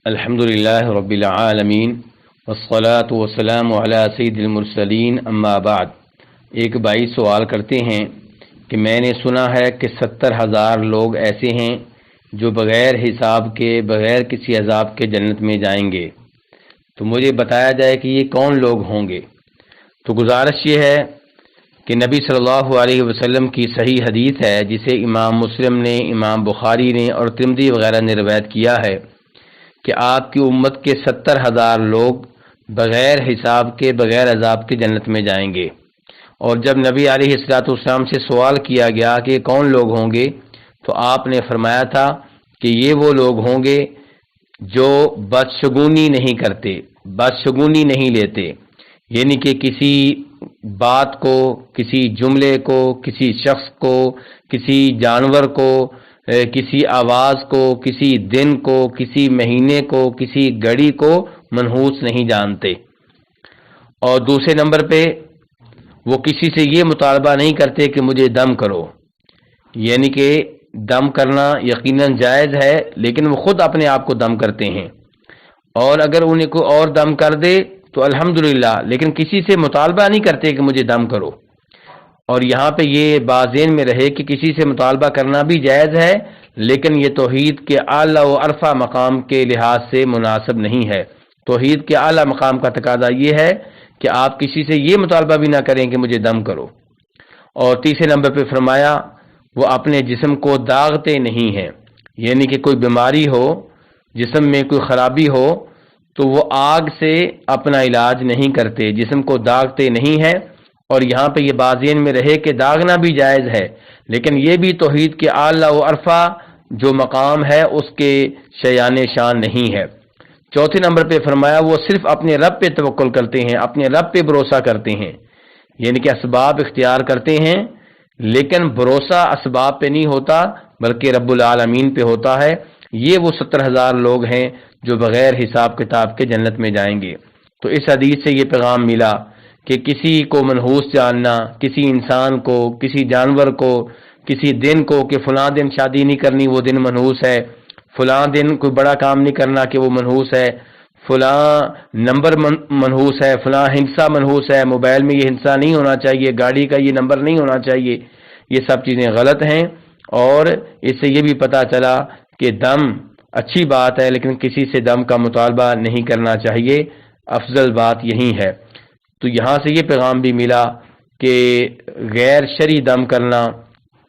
الحمدللہ رب العالمین والصلاة والسلام علی سید المرسلین اما بعد۔ ایک بھائی سوال کرتے ہیں کہ میں نے سنا ہے کہ 70,000 لوگ ایسے ہیں جو بغیر حساب کے، بغیر کسی عذاب کے جنت میں جائیں گے، تو مجھے بتایا جائے کہ یہ کون لوگ ہوں گے۔ تو گزارش یہ ہے کہ نبی صلی اللہ علیہ وسلم کی صحیح حدیث ہے جسے امام مسلم نے، امام بخاری نے اور ترمذی وغیرہ نے روایت کیا ہے کہ آپ کی امت کے 70,000 لوگ بغیر حساب کے، بغیر عذاب کے جنت میں جائیں گے۔ اور جب نبی علیہ السلام سے سوال کیا گیا کہ کون لوگ ہوں گے، تو آپ نے فرمایا تھا کہ یہ وہ لوگ ہوں گے جو بدشگونی نہیں کرتے، بدشگونی نہیں لیتے، یعنی کہ کسی بات کو، کسی جملے کو، کسی شخص کو، کسی جانور کو، کسی آواز کو، کسی دن کو، کسی مہینے کو، کسی گھڑی کو منحوس نہیں جانتے۔ اور دوسرے نمبر پہ وہ کسی سے یہ مطالبہ نہیں کرتے کہ مجھے دم کرو، یعنی کہ دم کرنا یقیناً جائز ہے، لیکن وہ خود اپنے آپ کو دم کرتے ہیں، اور اگر انہیں کوئی اور دم کر دے تو الحمدللہ، لیکن کسی سے مطالبہ نہیں کرتے کہ مجھے دم کرو۔ اور یہاں پہ یہ بات ذہن میں رہے کہ کسی سے مطالبہ کرنا بھی جائز ہے، لیکن یہ توحید کے اعلیٰ و عرفہ مقام کے لحاظ سے مناسب نہیں ہے۔ توحید کے اعلیٰ مقام کا تقاضا یہ ہے کہ آپ کسی سے یہ مطالبہ بھی نہ کریں کہ مجھے دم کرو۔ اور تیسرے نمبر پہ فرمایا وہ اپنے جسم کو داغتے نہیں ہیں، یعنی کہ کوئی بیماری ہو، جسم میں کوئی خرابی ہو تو وہ آگ سے اپنا علاج نہیں کرتے، جسم کو داغتے نہیں ہیں۔ اور یہاں پہ یہ بات ذہن میں رہے کہ داغنا بھی جائز ہے، لیکن یہ بھی توحید کے اعلیٰ و عرفہ جو مقام ہے اس کے شیان شان نہیں ہے۔ چوتھے نمبر پہ فرمایا وہ صرف اپنے رب پہ توکل کرتے ہیں، اپنے رب پہ بھروسہ کرتے ہیں، یعنی کہ اسباب اختیار کرتے ہیں، لیکن بھروسہ اسباب پہ نہیں ہوتا بلکہ رب العالمین پہ ہوتا ہے۔ یہ وہ 70,000 لوگ ہیں جو بغیر حساب کتاب کے جنت میں جائیں گے۔ تو اس حدیث سے یہ پیغام ملا کہ کسی کو منحوس جاننا، کسی انسان کو، کسی جانور کو، کسی دن کو کہ فلاں دن شادی نہیں کرنی وہ دن منحوس ہے، فلاں دن کوئی بڑا کام نہیں کرنا کہ وہ منحوس ہے، فلاں نمبر منحوس ہے، فلاں ہندسہ منحوس ہے، موبائل میں یہ ہندسہ نہیں ہونا چاہیے، گاڑی کا یہ نمبر نہیں ہونا چاہیے، یہ سب چیزیں غلط ہیں۔ اور اس سے یہ بھی پتہ چلا کہ دم اچھی بات ہے، لیکن کسی سے دم کا مطالبہ نہیں کرنا چاہیے، افضل بات یہی ہے۔ تو یہاں سے یہ پیغام بھی ملا کہ غیر شرعی دم کرنا،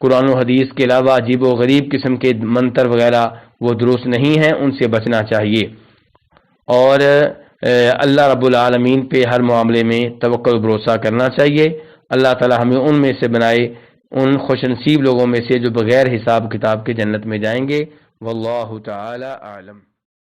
قرآن و حدیث کے علاوہ عجیب و غریب قسم کے منتر وغیرہ وہ درست نہیں ہیں، ان سے بچنا چاہیے، اور اللہ رب العالمین پہ ہر معاملے میں توکل و بھروسہ کرنا چاہیے۔ اللہ تعالی ہمیں ان میں سے بنائے، ان خوش نصیب لوگوں میں سے جو بغیر حساب کتاب کے جنت میں جائیں گے۔ واللہ تعالی اعلم۔